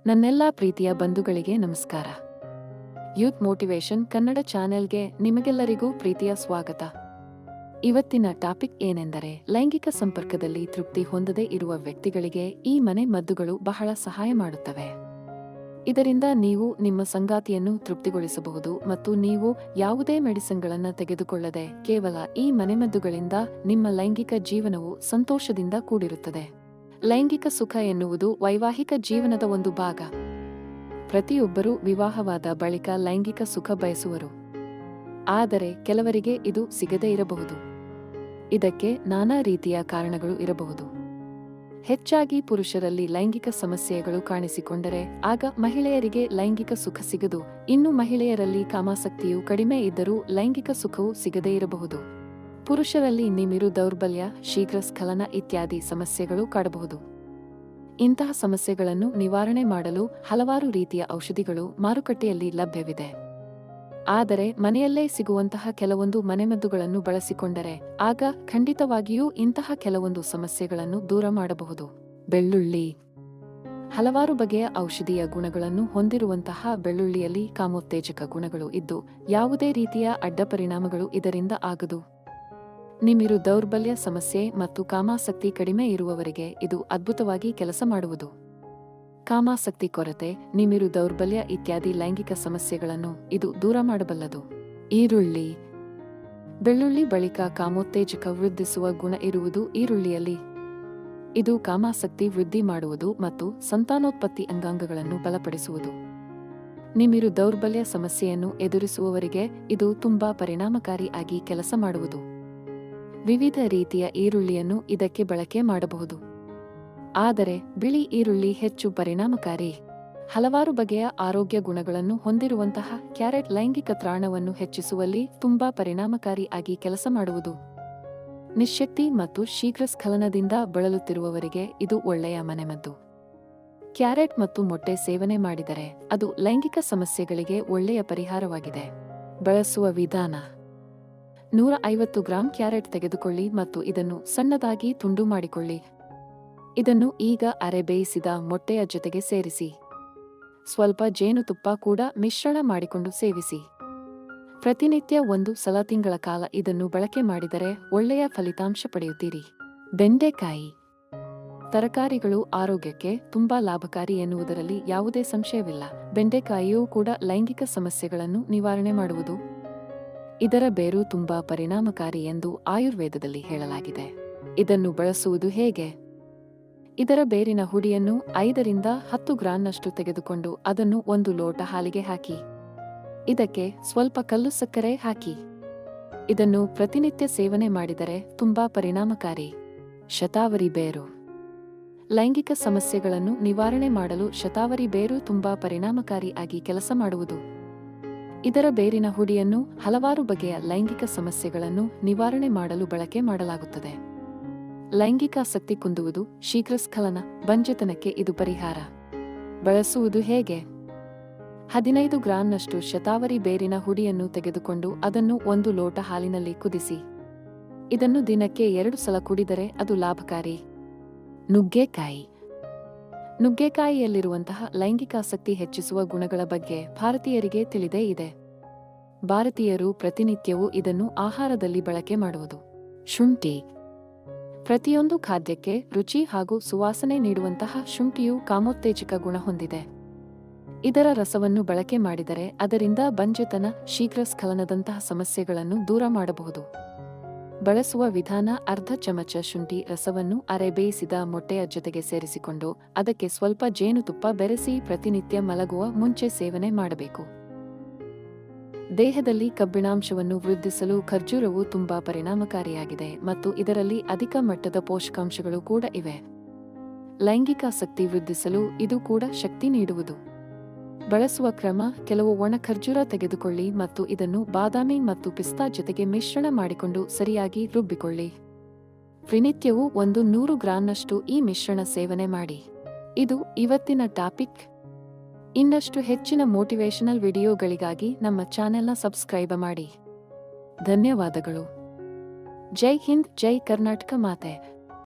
ನನ್ನೆಲ್ಲಾ ಪ್ರೀತಿಯ ಬಂಧುಗಳಿಗೆ ನಮಸ್ಕಾರ. ಯೂತ್ ಮೋಟಿವೇಶನ್ ಕನ್ನಡ ಚಾನೆಲ್ಗೆ ನಿಮಗೆಲ್ಲರಿಗೂ ಪ್ರೀತಿಯ ಸ್ವಾಗತ. ಇವತ್ತಿನ ಟಾಪಿಕ್ ಏನೆಂದರೆ, ಲೈಂಗಿಕ ಸಂಪರ್ಕದಲ್ಲಿ ತೃಪ್ತಿ ಹೊಂದದೇ ಇರುವ ವ್ಯಕ್ತಿಗಳಿಗೆ ಈ ಮನೆ ಮದ್ದುಗಳು ಬಹಳ ಸಹಾಯ ಮಾಡುತ್ತವೆ. ಇದರಿಂದ ನೀವು ನಿಮ್ಮ ಸಂಗಾತಿಯನ್ನು ತೃಪ್ತಿಗೊಳಿಸಬಹುದು ಮತ್ತು ನೀವು ಯಾವುದೇ ಮೆಡಿಸಿನ್ಗಳನ್ನು ತೆಗೆದುಕೊಳ್ಳದೆ ಕೇವಲ ಈ ಮನೆಮದ್ದುಗಳಿಂದ ನಿಮ್ಮ ಲೈಂಗಿಕ ಜೀವನವು ಸಂತೋಷದಿಂದ ಕೂಡಿರುತ್ತದೆ. ಲೈಂಗಿಕ ಸುಖ ಎನ್ನುವುದು ವೈವಾಹಿಕ ಜೀವನದ ಒಂದು ಭಾಗ. ಪ್ರತಿಯೊಬ್ಬರೂ ವಿವಾಹವಾದ ಬಳಿಕ ಲೈಂಗಿಕ ಸುಖ ಬಯಸುವರು. ಆದರೆ ಕೆಲವರಿಗೆ ಇದು ಸಿಗದೇ ಇರಬಹುದು. ಇದಕ್ಕೆ ನಾನಾ ರೀತಿಯ ಕಾರಣಗಳು ಇರಬಹುದು. ಹೆಚ್ಚಾಗಿ ಪುರುಷರಲ್ಲಿ ಲೈಂಗಿಕ ಸಮಸ್ಯೆಗಳು ಕಾಣಿಸಿಕೊಂಡರೆ ಆಗ ಮಹಿಳೆಯರಿಗೆ ಲೈಂಗಿಕ ಸುಖ ಸಿಗದು. ಇನ್ನು ಮಹಿಳೆಯರಲ್ಲಿ ಕಾಮಾಸಕ್ತಿಯು ಕಡಿಮೆ ಇದ್ದರೂ ಲೈಂಗಿಕ ಸುಖವು ಸಿಗದೇ ಇರಬಹುದು. ಪುರುಷರಲ್ಲಿ ನಿಮಿರು ದೌರ್ಬಲ್ಯ, ಶೀಘ್ರ ಸ್ಖಲನ ಇತ್ಯಾದಿ ಸಮಸ್ಯೆಗಳು ಕಾಡಬಹುದು. ಇಂತಹ ಸಮಸ್ಯೆಗಳನ್ನು ನಿವಾರಣೆ ಮಾಡಲು ಹಲವಾರು ರೀತಿಯ ಔಷಧಿಗಳು ಮಾರುಕಟ್ಟೆಯಲ್ಲಿ ಲಭ್ಯವಿದೆ. ಆದರೆ ಮನೆಯಲ್ಲೇ ಸಿಗುವಂತಹ ಕೆಲವೊಂದು ಮನೆಮದ್ದುಗಳನ್ನು ಬಳಸಿಕೊಂಡರೆ ಆಗ ಖಂಡಿತವಾಗಿಯೂ ಇಂತಹ ಕೆಲವೊಂದು ಸಮಸ್ಯೆಗಳನ್ನು ದೂರ ಮಾಡಬಹುದು. ಬೆಳ್ಳುಳ್ಳಿ. ಹಲವಾರು ಬಗೆಯ ಔಷಧೀಯ ಗುಣಗಳನ್ನು ಹೊಂದಿರುವಂತಹ ಬೆಳ್ಳುಳ್ಳಿಯಲ್ಲಿ ಕಾಮೋತ್ತೇಜಕ ಗುಣಗಳು ಇದ್ದು ಯಾವುದೇ ರೀತಿಯ ಅಡ್ಡಪರಿಣಾಮಗಳು ಇದರಿಂದ ಆಗದು. ನಿಮಿರು ದೌರ್ಬಲ್ಯ ಸಮಸ್ಯೆ ಮತ್ತು ಕಾಮಾಸಕ್ತಿ ಕಡಿಮೆ ಇರುವವರಿಗೆ ಇದು ಅದ್ಭುತವಾಗಿ ಕೆಲಸ ಮಾಡುವುದು. ಕಾಮಾಸಕ್ತಿ ಕೊರತೆ, ನಿಮಿರು ದೌರ್ಬಲ್ಯ ಇತ್ಯಾದಿ ಲೈಂಗಿಕ ಸಮಸ್ಯೆಗಳನ್ನು ಇದು ದೂರ ಮಾಡಬಲ್ಲದು. ಈರುಳ್ಳಿ. ಬೆಳ್ಳುಳ್ಳಿ ಬಳಿಕ ಕಾಮೋತ್ತೇಜಕ ವೃದ್ಧಿಸುವ ಗುಣ ಇರುವುದು ಈರುಳ್ಳಿಯಲ್ಲಿ. ಇದು ಕಾಮಾಸಕ್ತಿ ವೃದ್ಧಿ ಮಾಡುವುದು ಮತ್ತು ಸಂತಾನೋತ್ಪತ್ತಿ ಅಂಗಾಂಗಗಳನ್ನು ಬಲಪಡಿಸುವುದು. ನಿಮಿರು ದೌರ್ಬಲ್ಯ ಸಮಸ್ಯೆಯನ್ನು ಎದುರಿಸುವವರಿಗೆ ಇದು ತುಂಬಾ ಪರಿಣಾಮಕಾರಿ ಆಗಿ ಕೆಲಸ ಮಾಡುವುದು. ವಿವಿಧ ರೀತಿಯ ಈರುಳ್ಳಿಯನ್ನು ಇದಕ್ಕೆ ಬಳಕೆ ಮಾಡಬಹುದು. ಆದರೆ ಬಿಳಿ ಈರುಳ್ಳಿ ಹೆಚ್ಚು ಪರಿಣಾಮಕಾರಿ. ಹಲವಾರು ಬಗೆಯ ಆರೋಗ್ಯ ಗುಣಗಳನ್ನು ಹೊಂದಿರುವಂತಹ ಕ್ಯಾರೆಟ್ ಲೈಂಗಿಕ ತ್ರಾಣವನ್ನು ಹೆಚ್ಚಿಸುವಲ್ಲಿ ತುಂಬಾ ಪರಿಣಾಮಕಾರಿ ಆಗಿ ಕೆಲಸ ಮಾಡುವುದು. ನಿಶ್ಶಕ್ತಿ ಮತ್ತು ಶೀಘ್ರ ಸ್ಖಲನದಿಂದ ಬಳಲುತ್ತಿರುವವರಿಗೆ ಇದು ಒಳ್ಳೆಯ ಮನೆಮದ್ದು. ಕ್ಯಾರೆಟ್ ಮತ್ತು ಮೊಟ್ಟೆ ಸೇವನೆ ಮಾಡಿದರೆ ಅದು ಲೈಂಗಿಕ ಸಮಸ್ಯೆಗಳಿಗೆ ಒಳ್ಳೆಯ ಪರಿಹಾರವಾಗಿದೆ. ಬಳಸುವ ವಿಧಾನ: 150 ಗ್ರಾಂ ಕ್ಯಾರೆಟ್ ತೆಗೆದುಕೊಳ್ಳಿ ಮತ್ತು ಇದನ್ನು ಸಣ್ಣದಾಗಿ ತುಂಡು ಮಾಡಿಕೊಳ್ಳಿ. ಇದನ್ನು ಈಗ ಅರೆ ಬೇಯಿಸಿದ ಮೊಟ್ಟೆಯ ಜೊತೆಗೆ ಸೇರಿಸಿ. ಸ್ವಲ್ಪ ಜೇನುತುಪ್ಪ ಕೂಡ ಮಿಶ್ರಣ ಮಾಡಿಕೊಂಡು ಸೇವಿಸಿ. ಪ್ರತಿನಿತ್ಯ 1 ಸಲ ತಿಂಗಳ ಕಾಲ ಇದನ್ನು ಬಳಕೆ ಮಾಡಿದರೆ ಒಳ್ಳೆಯ ಫಲಿತಾಂಶ ಪಡೆಯುತ್ತೀರಿ. ಬೆಂಡೆಕಾಯಿ. ತರಕಾರಿಗಳು ಆರೋಗ್ಯಕ್ಕೆ ತುಂಬಾ ಲಾಭಕಾರಿ ಎನ್ನುವುದರಲ್ಲಿ ಯಾವುದೇ ಸಂಶಯವಿಲ್ಲ. ಬೆಂಡೆಕಾಯಿಯೂ ಕೂಡ ಲೈಂಗಿಕ ಸಮಸ್ಯೆಗಳನ್ನು ನಿವಾರಣೆ ಮಾಡುವುದು. ಇದರ ಬೇರು ತುಂಬಾ ಪರಿಣಾಮಕಾರಿ ಎಂದು ಆಯುರ್ವೇದದಲ್ಲಿ ಹೇಳಲಾಗಿದೆ. ಇದನ್ನು ಬಳಸುವುದು ಹೇಗೆ? ಇದರ ಬೇರಿನ ಹುಡಿಯನ್ನು 5 ರಿಂದ 10 ಗ್ರಾಂನಷ್ಟು ತೆಗೆದುಕೊಂಡು ಅದನ್ನು 1 ಲೋಟ ಹಾಲಿಗೆ ಹಾಕಿ. ಇದಕ್ಕೆ ಸ್ವಲ್ಪ ಕಲ್ಲು ಸಕ್ಕರೆ ಹಾಕಿ. ಇದನ್ನು ಪ್ರತಿನಿತ್ಯ ಸೇವನೆ ಮಾಡಿದರೆ ತುಂಬಾ ಪರಿಣಾಮಕಾರಿ. ಶತಾವರಿ ಬೇರು. ಲೈಂಗಿಕ ಸಮಸ್ಯೆಗಳನ್ನು ನಿವಾರಣೆ ಮಾಡಲು ಶತಾವರಿ ಬೇರು ತುಂಬಾ ಪರಿಣಾಮಕಾರಿ ಆಗಿ ಕೆಲಸ ಮಾಡುವುದು. ಇದರ ಬೇರಿನ ಹುಡಿಯನ್ನು ಹಲವಾರು ಬಗೆಯ ಲೈಂಗಿಕ ಸಮಸ್ಯೆಗಳನ್ನು ನಿವಾರಣೆ ಮಾಡಲು ಬಳಕೆ ಮಾಡಲಾಗುತ್ತದೆ. ಲೈಂಗಿಕಾಸಕ್ತಿ ಕುಂದುವುದು, ಶೀಘ್ರ ಸ್ಖಲನ, ಬಂಜೆತನಕ್ಕೆ ಇದು ಪರಿಹಾರ. ಬಳಸುವುದು ಹೇಗೆ? 15 ಗ್ರಾಂನಷ್ಟು ಶತಾವರಿ ಬೇರಿನ ಹುಡಿಯನ್ನು ತೆಗೆದುಕೊಂಡು ಅದನ್ನು 1 ಲೋಟ ಹಾಲಿನಲ್ಲಿ ಕುದಿಸಿ. ಇದನ್ನು ದಿನಕ್ಕೆ 2 ಸಲ ಕುಡಿದರೆ ಅದು ಲಾಭಕಾರಿ. ನುಗ್ಗೆಕಾಯಿ. ನುಗ್ಗೆಕಾಯಿಯಲ್ಲಿರುವಂತಹ ಲೈಂಗಿಕಾಸಕ್ತಿ ಹೆಚ್ಚಿಸುವ ಗುಣಗಳ ಬಗ್ಗೆ ಭಾರತೀಯರಿಗೆ ತಿಳಿದೇ ಇದೆ. ಭಾರತೀಯರು ಪ್ರತಿನಿತ್ಯವೂ ಇದನ್ನು ಆಹಾರದಲ್ಲಿ ಬಳಕೆ ಮಾಡುವುದು. ಶುಂಠಿ. ಪ್ರತಿಯೊಂದು ಖಾದ್ಯಕ್ಕೆ ರುಚಿ ಹಾಗೂ ಸುವಾಸನೆ ನೀಡುವಂತಹ ಶುಂಠಿಯು ಕಾಮೋತ್ತೇಜಕ ಗುಣ ಹೊಂದಿದೆ. ಇದರ ರಸವನ್ನು ಬಳಕೆ ಮಾಡಿದರೆ ಅದರಿಂದ ಬಂಜೆತನ, ಶೀಘ್ರ ಸ್ಖಲನದಂತಹ ಸಮಸ್ಯೆಗಳನ್ನು ದೂರ ಮಾಡಬಹುದು. ಬಳಸುವ ವಿಧಾನ: ಅರ್ಧ ಚಮಚ ಶುಂಠಿ ರಸವನ್ನು ಅರೆ ಬೇಯಿಸಿದ ಮೊಟ್ಟೆಯ ಜೊತೆಗೆ ಸೇರಿಸಿಕೊಂಡು ಅದಕ್ಕೆ ಸ್ವಲ್ಪ ಜೇನುತುಪ್ಪ ಬೆರೆಸಿ ಪ್ರತಿನಿತ್ಯ ಮಲಗುವ ಮುಂಚೆ ಸೇವನೆ ಮಾಡಬೇಕು. ದೇಹದಲ್ಲಿ ಕಬ್ಬಿಣಾಂಶವನ್ನು ವೃದ್ಧಿಸಲು ಖರ್ಜೂರವು ತುಂಬಾ ಪರಿಣಾಮಕಾರಿಯಾಗಿದೆ ಮತ್ತು ಇದರಲ್ಲಿ ಅಧಿಕ ಮಟ್ಟದ ಪೋಷಕಾಂಶಗಳು ಕೂಡ ಇವೆ. ಲೈಂಗಿಕಾಸಕ್ತಿ ವೃದ್ಧಿಸಲು ಇದು ಕೂಡ ಶಕ್ತಿ ನೀಡುವುದು. ಬಳಸುವ ಕ್ರಮ: ಕೆಲವು ಒಣ ಖರ್ಜೂರ ತೆಗೆದುಕೊಳ್ಳಿ ಮತ್ತು ಇದನ್ನು ಬಾದಾಮಿ ಮತ್ತು ಪಿಸ್ತಾ ಜೊತೆಗೆ ಮಿಶ್ರಣ ಮಾಡಿಕೊಂಡು ಸರಿಯಾಗಿ ರುಬ್ಬಿಕೊಳ್ಳಿ. ಪ್ರತಿನಿತ್ಯವೂ 100 ಗ್ರಾಂನಷ್ಟು ಈ ಮಿಶ್ರಣ ಸೇವನೆ ಮಾಡಿ. ಇದು ಇವತ್ತಿನ ಟಾಪಿಕ್. ಇನ್ನಷ್ಟು ಹೆಚ್ಚಿನ ಮೋಟಿವೇಶನಲ್ ವಿಡಿಯೋಗಳಿಗಾಗಿ ನಮ್ಮ ಚಾನೆಲ್ನ ಸಬ್ಸ್ಕ್ರೈಬ್ ಮಾಡಿ. ಧನ್ಯವಾದಗಳು. ಜೈ ಹಿಂದ್, ಜೈ ಕರ್ನಾಟಕ ಮಾತೆ.